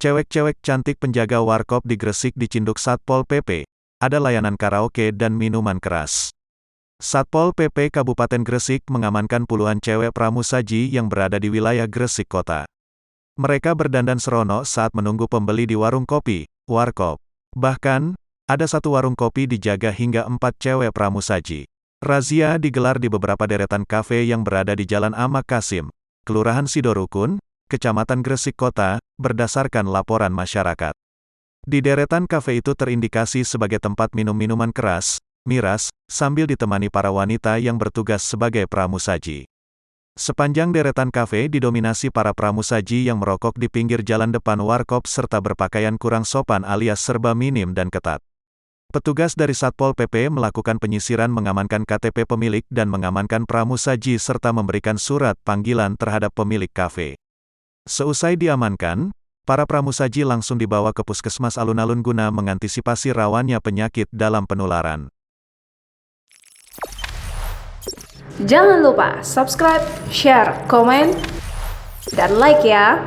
Cewek-cewek cantik penjaga warkop di Gresik dicinduk Satpol PP, ada layanan karaoke dan minuman keras. Satpol PP Kabupaten Gresik mengamankan puluhan cewek pramusaji yang berada di wilayah Gresik Kota. Mereka berdandan seronok saat menunggu pembeli di warung kopi, warkop. Bahkan, ada satu warung kopi dijaga hingga 4 cewek pramusaji. Razia digelar di beberapa deretan kafe yang berada di Jalan Ahmad Kasim, Kelurahan Sidorukun, Kecamatan Gresik Kota, berdasarkan laporan masyarakat. Di deretan kafe itu terindikasi sebagai tempat minum minuman keras, miras, sambil ditemani para wanita yang bertugas sebagai pramusaji. Sepanjang deretan kafe didominasi para pramusaji yang merokok di pinggir jalan depan warkop serta berpakaian kurang sopan alias serba minim dan ketat. Petugas dari Satpol PP melakukan penyisiran mengamankan KTP pemilik dan mengamankan pramusaji serta memberikan surat panggilan terhadap pemilik kafe. Seusai diamankan, para pramusaji langsung dibawa ke Puskesmas Alun-Alun guna mengantisipasi rawannya penyakit dalam penularan. Jangan lupa subscribe, share, komen, dan like ya!